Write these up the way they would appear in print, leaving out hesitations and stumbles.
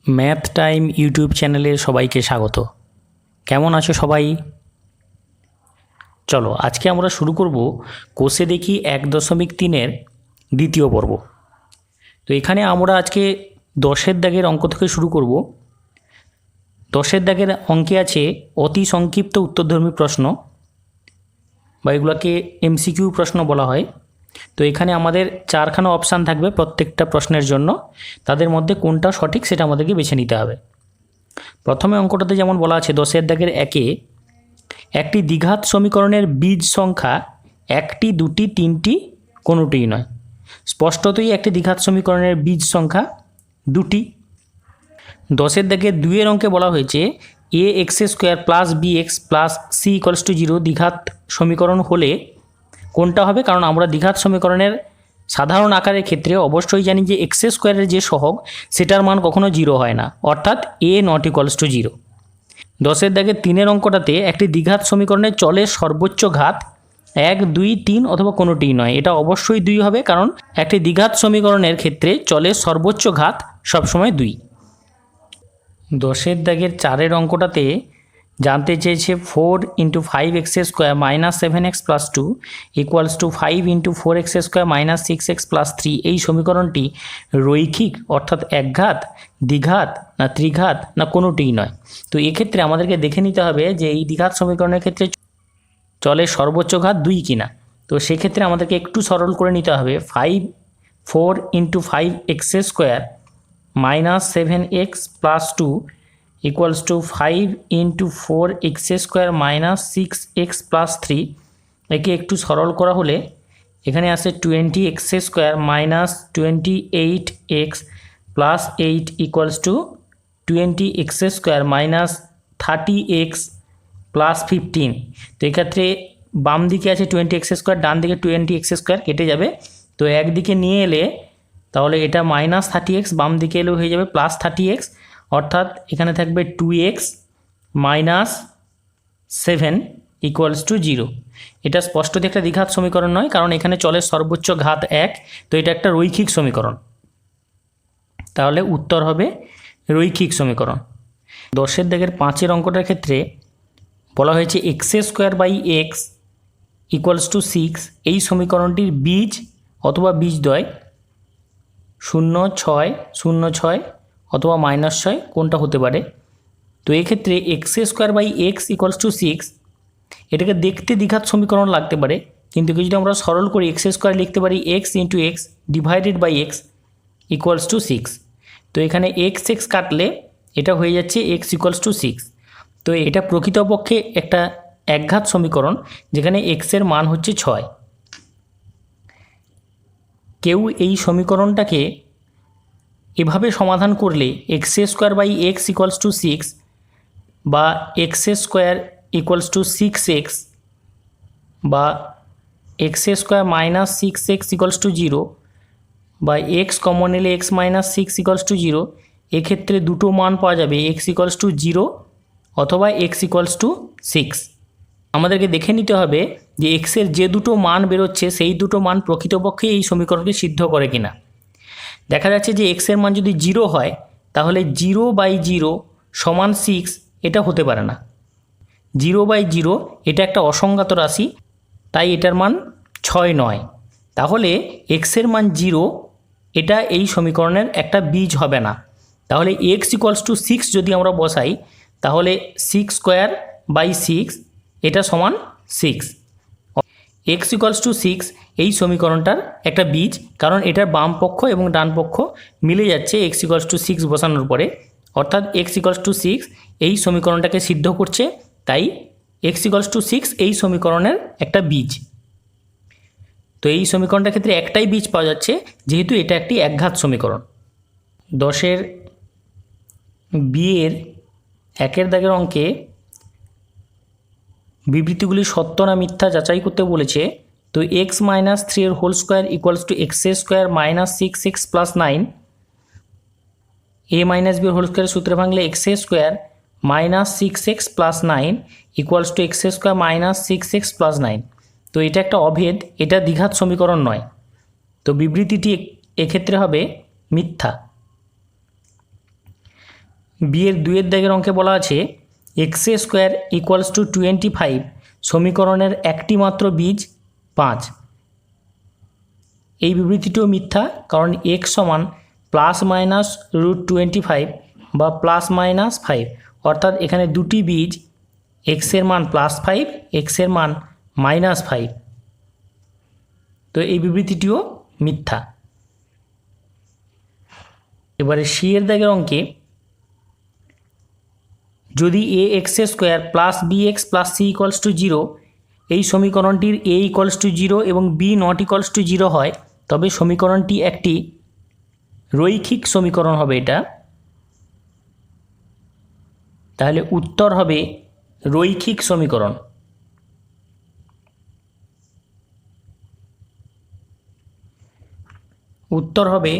Math time YouTube চ্যানেলে সবাইকে স্বাগত। কেমন আছো সবাই? চলো আজকে আমরা শুরু করব কোষে দেখি 1.3-এর দ্বিতীয় পর্ব। তো এখানে আমরা আজকে 10-এর দাগের অঙ্ক থেকে শুরু করব। 10-এর দাগের অঙ্কে আছে অতি সংক্ষিপ্ত উত্তরধর্মী প্রশ্ন, বা এগুলোকে এমসিকিউ প্রশ্ন বলা হয়। তো এখানে আমাদের 4খানা অপশান থাকবে প্রত্যেকটা প্রশ্নের জন্য। তাদের মধ্যে কোনটা সঠিক সেটা আমাদেরকে বেছে নিতে হবে। প্রথমে অঙ্কটাতে যেমন বলা আছে 10-এর দাগের 1-এ একটি দ্বিঘাত সমীকরণের বীজ সংখ্যা 1টি 2টি 3টি কোনোটিই নয়। স্পষ্টতই একটি দ্বিঘাত সমীকরণের বীজ সংখ্যা 2টি। 10-এর দাগের 2-এর অঙ্কে বলা হয়েছে a x square plus b x plus c equals to 0 দ্বিঘাত সমীকরণ হলে কোনটা হবে? কারণ আমরা দ্বিঘাত সমীকরণের সাধারণ আকারের ক্ষেত্রে অবশ্যই জানি যে এক্স স্কোয়ারের যে সহগ সেটার মান কখনো 0 হয় না, অর্থাৎ এ নট ইকুয়ালস টু 0। 10-এর দাগের 3-এর অঙ্কটাতে একটি দ্বিঘাত সমীকরণের চলের সর্বোচ্চ ঘাত 1, 2, 3 অথবা কোনোটিই নয়। এটা অবশ্যই 2 হবে, কারণ একটি দ্বিঘাত সমীকরণের ক্ষেত্রে চলের সর্বোচ্চ ঘাত সবসময় 2। 10-এর দাগের 4-এর অঙ্কটাতে জানতে চেয়েছে 4 × 5x square minus 7x plus 2 equals to 5 × 4x square minus 6x plus 3। এই সমীকরণটি রৈখিক, অর্থাৎ একঘাত, দ্বিঘাত না ত্রিঘাত না কোনোটিই নয়। তো এক্ষেত্রে আমাদেরকে দেখে নিতে হবে যে এই দ্বিঘাত সমীকরণের ক্ষেত্রে চলের সর্বোচ্চ ঘাত 2 কিনা। তো সেক্ষেত্রে আমাদেরকে একটু সরল করে নিতে হবে। 4 × 5x square minus 7x plus 2 equals to 5 × 4x square minus 6x plus 3। একে একটু সরল করা হলে এখানে আসে 20x square minus 28x plus 8 equals to 20x square minus 30x plus 15। তো এক্ষেত্রে বাম দিকে আছে 20x স্কোয়ার, ডান দিকে 20x স্কোয়ার কেটে যাবে। তো একদিকে নিয়ে এলে তাহলে এটা মাইনাস 30x, বাম দিকে এলেও হয়ে যাবে প্লাস 30x, অর্থাৎ এখানে থাকবে 2x মাইনাস 7 ইকুয়ালস টু 0। এটা স্পষ্টতই একটা দ্বিঘাত সমীকরণ নয়, কারণ এখানে চলের সর্বোচ্চ ঘাত 1। তো এটা একটা রৈখিক সমীকরণ, তাহলে উত্তর হবে রৈখিক সমীকরণ। 10-এর দাগের 5-এর অঙ্কটার ক্ষেত্রে বলা হয়েছে x square by x equals to 6। এই সমীকরণটির বীজ অথবা বীজদ্বয় 0, 6, 0, 6 অথবা -6 কোনটা হতে পারে? তো এক্ষেত্রে x square by x equals to 6 এটাকে দেখতে দ্বিঘাত সমীকরণ লাগতে পারে, কিন্তু যদি আমরা সরল করি এক্স স্কোয়ার লিখতে পারি x into x divided by x equals to 6। তো এখানে এক্স এক্স কাটলে এটা হয়ে যাচ্ছে এক্স ইকুয়ালস টু 6। তো এটা প্রকৃতপক্ষে একটা একঘাত সমীকরণ যেখানে এক্সের মান হচ্ছে 6। কেউ এই সমীকরণটাকে এভাবে সমাধান করলে x square by x equals to 6 বা x square equals to 6x বা x square minus 6x equals to 0 বা এক্স কমন নিলে এক্স মাইনাস 6 ইকুয়ালস টু 0। এক্ষেত্রে দুটো মান পাওয়া যাবে, এক্স ইকুয়ালস টু 0 অথবা এক্স ইকুয়ালস টু 6। আমাদেরকে দেখে নিতে হবে যে এক্সের যে দুটো মান বেরোচ্ছে সেই দুটো মান প্রকৃতপক্ষে এই সমীকরণকে সিদ্ধ করে কিনা। দেখা যাচ্ছে যে এক্সের মান যদি 0 হয় তাহলে 0/0 সমান 6 এটা হতে পারে না। 0/0 এটা একটা অসংজ্ঞাত রাশি, তাই এটার মান 6 নয়। তাহলে এক্সের মান 0 এটা এই সমীকরণের একটা বীজ হবে না। তাহলে এক্স ইকুয়ালস টু 6 যদি আমরা বসাই তাহলে 6 স্কোয়ার বাই 6 এটা সমান 6। এক্স ইকুয়ালস টু 6 এই সমীকরণটার একটা বীজ, কারণ এটার বাম পক্ষ এবং ডান পক্ষ মিলে যাচ্ছে এক্স ইকুয়ালস টু 6 বসানোর পরে, অর্থাৎ এক্স ইকুয়ালস টু 6 এই সমীকরণটাকে সিদ্ধ করছে, তাই এক্স ইকুয়ালস টু 6 এই সমীকরণের একটা বীজ। তো এই সমীকরণটার ক্ষেত্রে একটাই বীজ পাওয়া যাচ্ছে, যেহেতু এটা একটি একঘাত সমীকরণ। 10-এর বিয়ের 1-এর দাগের অঙ্কে বিবৃতিগুলি সত্য না মিথ্যা যাচাই করতে বলেছে। তো এক্স মাইনাস 3 এর whole square equals to x square minus 6x plus 9। A minus b whole স্কোয়ারের সূত্রে ভাঙলে x square minus 6x plus 9 equals to x square minus 6x plus 9। তো এটা একটা অভেদ, এটা দ্বিঘাত সমীকরণ নয়। তো বিবৃতিটি এক্ষেত্রে হবে মিথ্যা। বি এর 2 এর দাগের অঙ্কে বলা আছে এক্স স্কোয়ার ইকুয়ালস টু 25 সমীকরণের একটি মাত্র বীজ 5। এই বিবৃতিটিও মিথ্যা, কারণ এক্স সমান প্লাস মাইনাস √25 বা প্লাস মাইনাস 5, অর্থাৎ এখানে দুটি বীজ, এক্সের মান +5, এক্সের মান -5। তো এই বিবৃতিটিও মিথ্যা। এবারে সি এর দাগের অঙ্কে যদি a x square plus b x plus c equals to 0 এই সমীকরণটির এ ইকুয়ালস টু 0 এবং বি নট ইকুয়ালস টু 0 হয়, তবে সমীকরণটি একটি রৈখিক সমীকরণ হবে। এটা তাহলে উত্তর হবে রৈখিক সমীকরণ। উত্তর হবে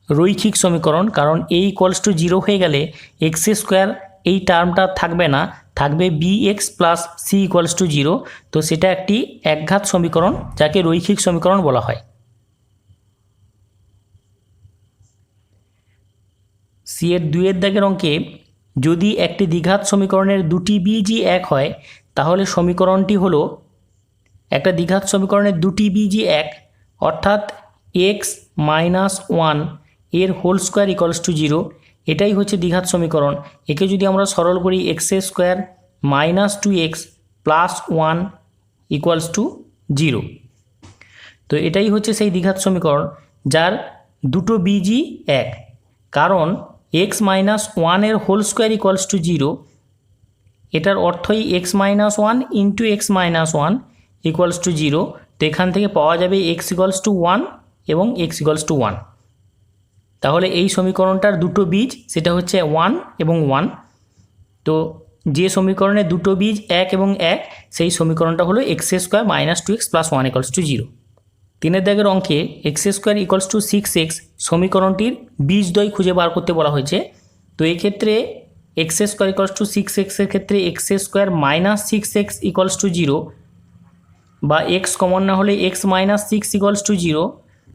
রৈখিক সমীকরণ, কারণ এ ইকুয়ালস টু 0 হয়ে গেলে এক্স স্কোয়ার এই টার্মটা থাকবে না, থাকবে b x plus c equals to 0। তো সেটা একটি একঘাত সমীকরণ, যাকে রৈখিক সমীকরণ বলা হয়। সি এর 2 এর দাগের অঙ্কে যদি একটি দ্বিঘাত সমীকরণের দুটি বীজই এক হয়, তাহলে সমীকরণটি হলো একটা দ্বিঘাত সমীকরণের দুটি বীজই এক, অর্থাৎ এক্স মাইনাস 1 এর হোল স্কোয়ার ইকুয়ালস টু 0। এটাই হচ্ছে দ্বিঘাত সমীকরণ। একে যদি আমরা সরল করি, x square minus 2x plus 1 equals to 0। তো এটাই হচ্ছে সেই দ্বিঘাত সমীকরণ যার দুটো বীজই এক, কারণ এক্স মাইনাস 1 এর হোল স্কোয়ার ইকুয়ালস টু 0, এটার অর্থই x minus 1 into x minus 1 equals to 0। তো এখান থেকে পাওয়া যাবে এক্স ইকুয়ালস টু 1 এবং এক্স ইকুয়ালস টু 1। তাহলে এই সমীকরণটার দুটো বীজ, সেটা হচ্ছে 1 এবং 1। তো যে সমীকরণে দুটো বীজ 1 এবং 1, সেই সমীকরণটা হলো x square minus 2x plus 1 equals to 0। 3 এর দাগের অঙ্কে x square equals to 6x সমীকরণটির বীজদ্বয় খুঁজে বার করতে বলা হয়েছে। তো এই ক্ষেত্রে x square equals to 6x এর ক্ষেত্রে x square minus 6x equals to 0, বা এক্স কমন না হলে এক্স মাইনাস 6 ইকুয়ালস টু 0।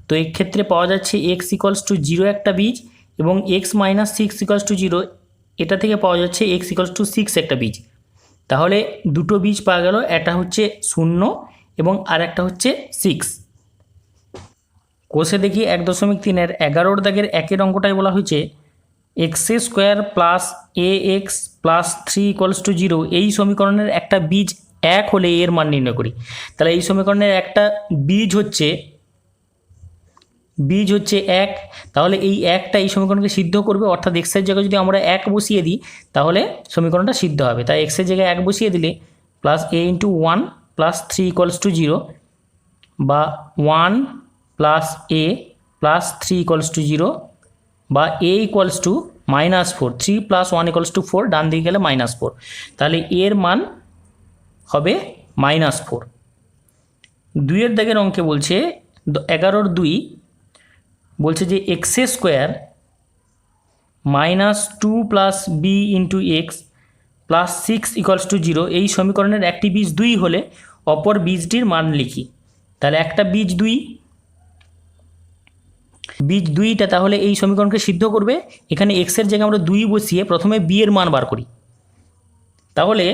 তো এই ক্ষেত্রে পাওয়া যাচ্ছে এক্স ইকুয়ালস টু 0 একটা বীজ, এবং এক্স মাইনাস 6 ইকুয়ালস টু 0 এটা থেকে পাওয়া যাচ্ছে এক্স ইকুয়ালস টু 6 একটা বীজ। তাহলে দুটো বীজ পাওয়া গেল, একটা হচ্ছে 0 এবং আর একটা হচ্ছে 6। কোষে দেখি 1.3 এর 11 দাগের 1 অঙ্কটাই বলা হয়েছে x square plus A x plus 3 equals to 0 এই সমীকরণের একটা বীজ 1 হলে এর মান নির্ণয় করি। তাহলে এই সমীকরণের একটা বীজ হচ্ছে 1, তাহলে এই 1টা এই সমীকরণকে সিদ্ধ করবে, অর্থাৎ এক্সের জায়গায় যদি আমরা 1 বসিয়ে দিই তাহলে সমীকরণটা সিদ্ধ হবে। তাই এক্সের জায়গায় 1 বসিয়ে দিলে plus a into 1 plus 3 equals to 0, বা 1 plus a plus 3 equals to 0, বা a equals to -4, 3 plus 1 equals to 4, ডান দিকে গেলে -4। তাহলে এর মান হবে -4। 2 এর দাগের অঙ্কে বলছে 11-2 বলছে যে x square -2 plus b into x plus 6 equals to 0 এই সমীকরণের একটি বীজ 2 হলে অপর বীজটির মান লিখি। তাহলে একটা বীজ 2, বীজ 2টা তাহলে এই সমীকরণকে সিদ্ধ করবে। এখানে এক্সের জায়গায় আমরা 2 বসিয়ে প্রথমে বি এর মান বার করি। তাহলে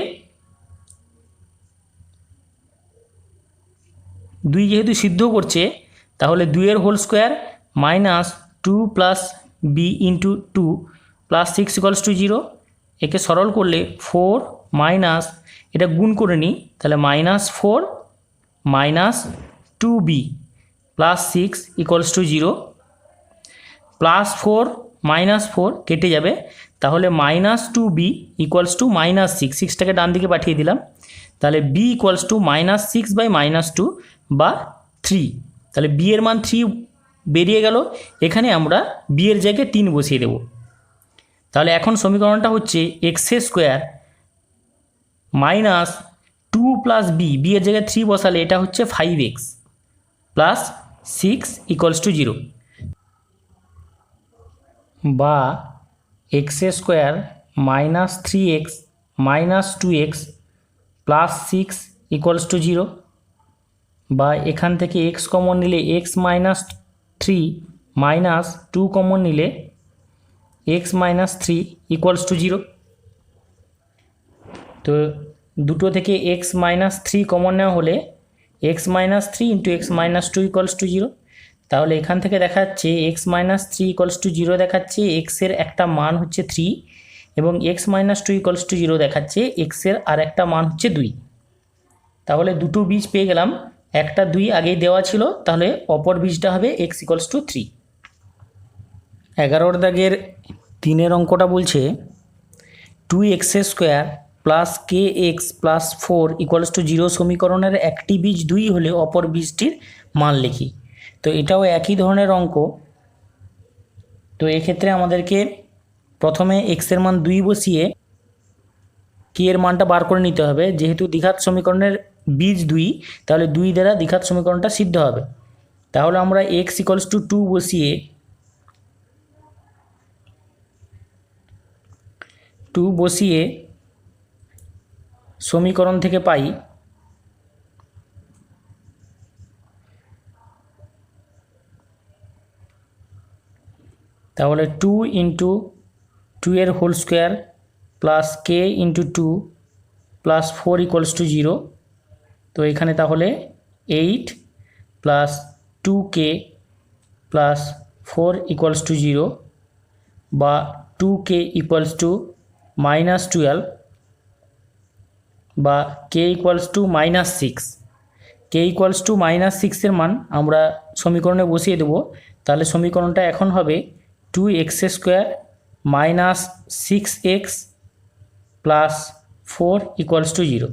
2 যেহেতু সিদ্ধ করছে, তাহলে 2 এর whole square -2 plus b into 2 plus 6 equals to 0। একে সরল করলে 4 মাইনাস, এটা গুণ করে নিই, তাহলে -4 -2b plus 6 equals to 0, plus 4 -4 কেটে যাবে, তাহলে -2b ইকুয়ালস টু -6, 6টাকে ডান দিকে পাঠিয়ে দিলাম। তাহলে b ইকুয়ালস টু -6/-2 বা 3। তাহলে b এর মান 3 বেরিয়ে গেল। এখানে আমরা b এর জায়গায় 3 বসিয়ে দেব। তাহলে এখন সমীকরণটা হচ্ছে এক্স স্কোয়ার -2 প্লাস বি এর জায়গায় 3 বসালে এটা হচ্ছে 5x প্লাস 6 ইকুয়ালস টু 0, বা x square -3x -2x plus 6 equals to 0, বা এখান থেকে x কমন নিলে x -3 -2 কমন নিলে x minus three equals to zero. তো দুটো থেকে এক্স মাইনাস থ্রি কমন নেওয়া হলে x minus three into x minus two equals to zero. তাহলে এখান থেকে দেখাচ্ছে x minus three equals to zero দেখাচ্ছে, এক্সের একটা মান হচ্ছে থ্রি, এবং x minus two equals to zero দেখাচ্ছে এক্সের আর একটা মান হচ্ছে দুই। তাহলে দুটো বীজ পেয়ে গেলাম, একটা দুই আগেই দেওয়া ছিল, তাহলে অপর বীজটা হবে এক্স ইকুয়ালস টু থ্রি। 11 দাগের 3 অঙ্কটা বলছে 2x² plus kx plus 4 equals to 0 সমীকরণের একটি বীজ 2 হলে অপর বীজটির মান লিখি। তো এটাও একই ধরনের অঙ্ক। তো এক্ষেত্রে আমাদেরকে প্রথমে x এর মান 2 বসিয়ে k এর মানটা বার করে নিতে হবে। যেহেতু দ্বিঘাত সমীকরণের বীজ 2, তাহলে 2 দ্বারা দ্বিঘাত সমীকরণটা সিদ্ধ হবে। তাহলে আমরা x ইকুয়ালস টু 2 বসিয়ে 2 বসিয়ে সমীকরণ থেকে পাই তাহলে 2 ইন্টু 2 এর whole square plus k into 2 plus 4 equals to 0। তো এখানে তাহলে 8 plus 2k plus 4 equals to 0, বা 2k ইকুয়ালস টু মাইনাস 12, বা k equals to minus 6। k equals to minus 6-এর মান আমরা সমীকরণে বসিয়ে দেব। তাহলে সমীকরণটা এখন হবে 2x² minus 6x plus 4 equals to 0।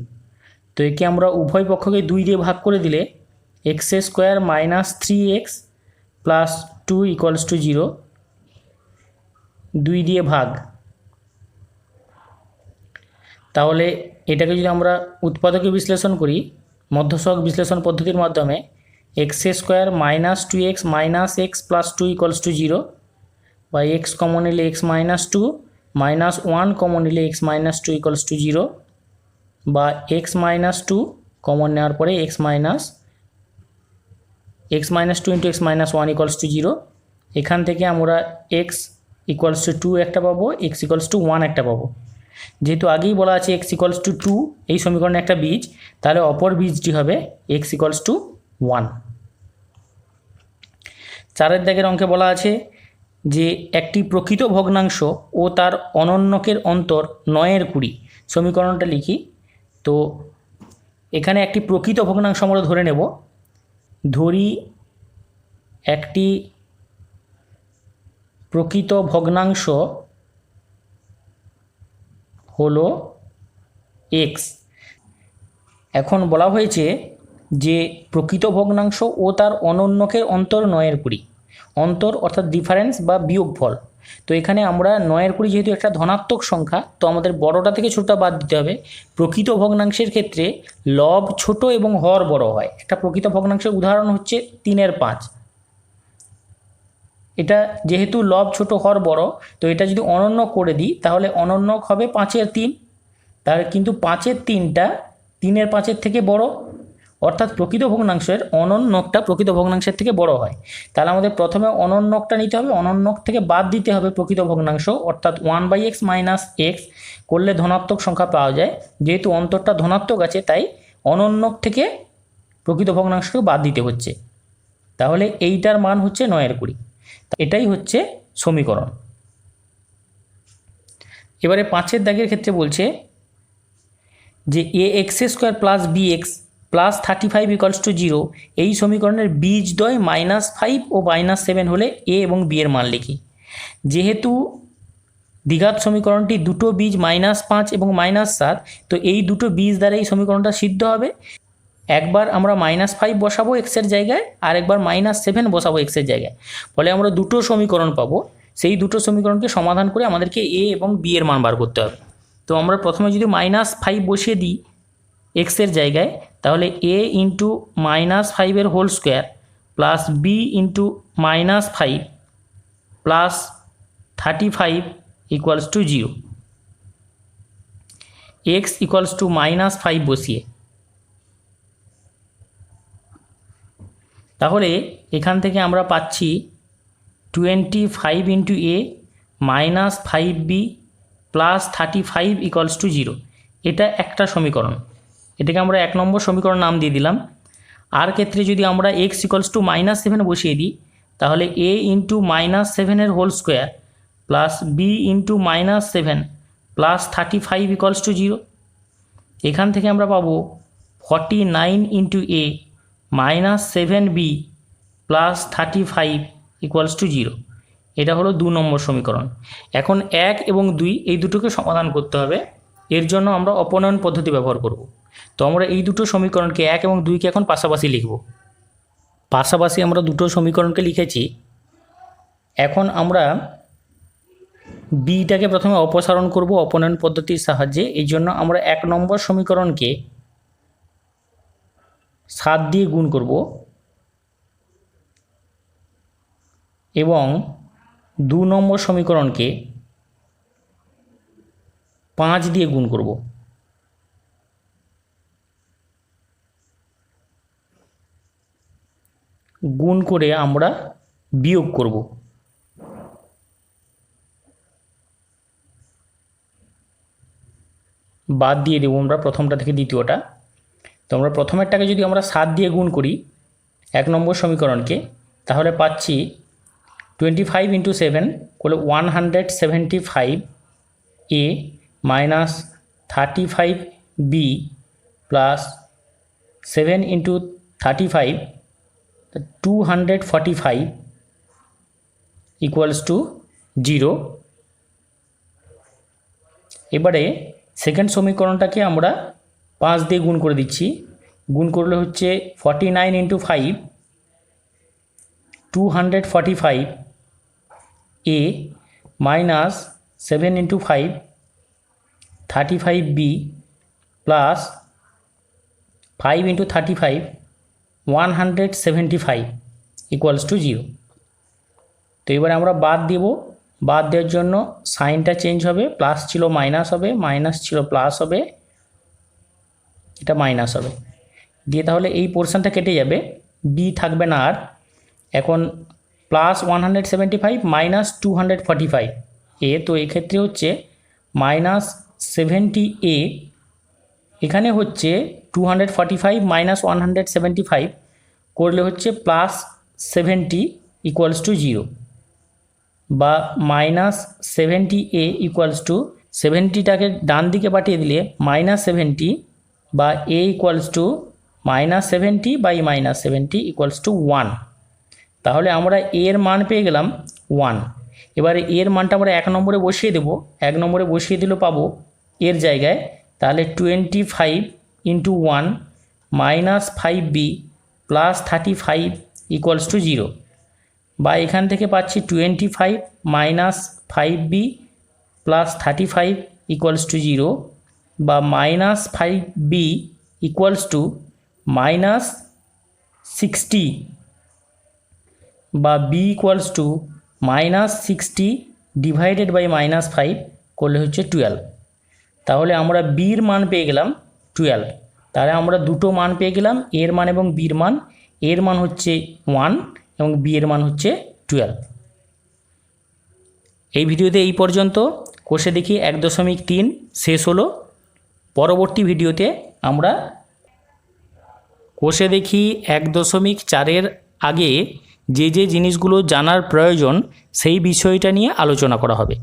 তো একে আমরা উভয় পক্ষকে 2 দিয়ে ভাগ করে দিলে x² minus 3x plus 2 equals to 0, 2 দিয়ে ভাগ। তাহলে এটাকে যদি আমরা উৎপাদকে বিশ্লেষণ করি মধ্যসহগ বিশ্লেষণ পদ্ধতির মাধ্যমে, x² minus 2x minus x plus 2 equals to 0, বা এক্স কমন নিলে এক্স মাইনাস 2 মাইনাস 1 কমন নিলে এক্স মাইনাস 2 ইকুয়ালস টু 0, বা এক্স মাইনাস 2 কমন নেওয়ার পরে x minus 2 into x minus 1 equals to 0। এখান থেকে আমরা এক্স ইকুয়ালস টু 2 একটা পাবো, এক্স ইকুয়ালস টু 1 একটা পাবো। যেহেতু আগেই বলা আছে এক্স ইকুয়ালস টু 2 এই সমীকরণে একটা বীজ, তাহলে অপর বীজটি হবে এক্স ইকুয়ালস টু 1। 4 দাগের অঙ্কে বলা আছে যে একটি প্রকৃত ভগ্নাংশ ও তার অনন্যকের অন্তর 9/20 সমীকরণটা লিখি। তো এখানে একটি প্রকৃত ভগ্নাংশ আমরা ধরে নেব। ধরি একটি প্রকৃত ভগ্নাংশ হলো x। এখন বলা হয়েছে যে প্রকৃত ভগ্নাংশ ও তার অনন্যকের অন্তর 9/20, অন্তর অর্থাৎ ডিফারেন্স বা বিয়োগফল। তো এখানে আমরা 9/20 যেহেতু একটা ধনাত্মক সংখ্যা, তো আমাদের বড়টা থেকে ছোটটা বাদ দিতে হবে। প্রকৃত ভগ্নাংশের ক্ষেত্রে লব ছোট এবং হর বড় হয়। একটা প্রকৃত ভগ্নাংশের উদাহরণ হচ্ছে 3/5। এটা যেহেতু লব ছোট হর বড়, তো এটা যদি অনন্যক করে দিই তাহলে অনন্যক হবে 5/3। তাহলে কিন্তু 5/3টা 3/5 থেকে বড়, অর্থাৎ প্রকৃত ভগ্নাংশের অনন্যকটা প্রকৃত ভগ্নাংশের থেকে বড় হয়। তাহলে আমাদের প্রথমে অনন্যকটা নিতে হবে, অনন্যক থেকে বাদ দিতে হবে প্রকৃত ভগ্নাংশ, অর্থাৎ 1/x মাইনাস এক্স করলে ধনাত্মক সংখ্যা পাওয়া যায়। যেহেতু অন্তরটা ধনাত্মক আছে, তাই অনন্যক থেকে প্রকৃত ভগ্নাংশকে বাদ দিতে হচ্ছে। তাহলে এইটার মান হচ্ছে 9/20। এটাই হচ্ছে সমীকরণ। এবারে 5 দাগের ক্ষেত্রে বলছে যে ax² plus bx plus 35 equals to 0 এই সমীকরণের বীজদ্বয় -5 ও -7 হলে a এবং b এর মান লিখি। যেহেতু দ্বিঘাত সমীকরণটি দুটো বীজ -5 এবং -7, তো এই দুটো বীজ দ্বারা এই সমীকরণটা সিদ্ধ হবে। একবার আমরা -5 বসাবো এক্সের জায়গায়, আর একবার -7 বসাবো এক্সের জায়গায়। ফলে আমরা দুটো সমীকরণ পাবো। সেই দুটো সমীকরণকে সমাধান করে আমাদেরকে a এবং b এর মান বার করতে হবে। তো আমরা প্রথমে যদি -5 বসিয়ে দিই এক্সের জায়গায়, তাহলে a into -5 whole square plus b into -5 plus 35 equals to 0। X equals to -5 বসিয়ে, তাহলে এখান থেকে আমরা পাচ্ছি 25 into a -5b plus 35 equals to 0। এটা একটা সমীকরণ, এটাকে আমরা 1 নম্বর সমীকরণ নাম দিয়ে দিলাম। আর ক্ষেত্রে যদি আমরা x ইকুয়ালস টু -7 বসিয়ে দিই, তাহলে a ইন্টু -7 এর whole square plus b into -7 plus 35 equals to 0। এখান থেকে আমরা পাবো 49 into a -7b plus 35 equals to 0। এটা হলো 2 নম্বর সমীকরণ। এখন 1 এবং 2 এই দুটোকে সমাধান করতে হবে, এর জন্য আমরা অপনয়ন পদ্ধতি ব্যবহার করব। তো আমরা এই দুটো সমীকরণকে 1 এবং 2কে এখন পাশাপাশি লিখব। পাশাপাশি আমরা দুটো সমীকরণকে লিখেছি। এখন আমরা বিটাকে প্রথমে অপসারণ করব অপনয়ন পদ্ধতির সাহায্যে। এই জন্য আমরা 1 নম্বর সমীকরণকে 7 দিয়ে গুণ করব এবং 2 নম্বর সমীকরণকে 5 দিয়ে গুণ করব। গুণ করে আমরা বিয়োগ করব। বাদ দিয়ে দেবো আমরা প্রথমটা থেকে দ্বিতীয়টা। তো আমরা প্রথমেরটাকে যদি আমরা 7 দিয়ে গুণ করি 1 নম্বর সমীকরণকে, তাহলে পাচ্ছি 25 ইন্টু 7 করলে 175 a minus 35 b plus 7 into 35 245 equals to 0। এবারে সেকেন্ড সমীকরণটাকে আমরা 5 দিয়ে গুণ করে দিচ্ছি। গুণ করলে হচ্ছে 49 into 5 245 a minus 7 into 5 35b plus 5 into 35 175 equals to 0। তো এবারে আমরা বাদ দেব। বাদ দেওয়ার জন্য সাইনটা চেঞ্জ হবে, প্লাস ছিল মাইনাস হবে, মাইনাস ছিল প্লাস হবে, এটা মাইনাস হবে দিয়ে তাহলে এই পোর্শনটা কেটে যাবে, বি থাকবে না আর। এখন প্লাস 175 মাইনাস 245 এ, তো এক্ষেত্রে হচ্ছে মাইনাস 70 a, এখানে হচ্ছে 245 মাইনাস 175 করলে হচ্ছে প্লাস 70 ইকুয়ালস টু 0 বা মাইনাস 70 a ইকুয়ালস টু 70টাকে ডান দিকে পাঠিয়ে দিলে মাইনাস 70 বা a equals to minus 70 by minus 70 equals to 1। তাহলে আমরা এর মান পেয়ে গেলাম 1। এবারে এর মানটা আমরা 1 নম্বরে বসিয়ে দেব। 1 নম্বরে বসিয়ে দিলে পাবো এর জায়গায় তাহলে 25 into 1 minus 5b plus 35 equals to 0 বা এখান থেকে পাচ্ছি 25 minus 5b plus 35 equals to 0 বা minus 5b equals to minus 60 বা b equals to minus 60 divided by minus 5 করলে হচ্ছে 12। তাহলে আমরা বির মান পেয়ে গেলাম 12। তাহলে আমরা দুটো মান পেয়ে গেলাম, এর মান এবং বির মান। এর মান হচ্ছে 1 এবং বি এর মান হচ্ছে 12। এই ভিডিওতে এই পর্যন্ত। কোষে দেখি 1.3 শেষ হলো। পরবর্তী ভিডিওতে আমরা কোষে দেখি 1.4 আগে যে যে জিনিসগুলো জানার প্রয়োজন সেই বিষয়টা নিয়ে আলোচনা করা হবে।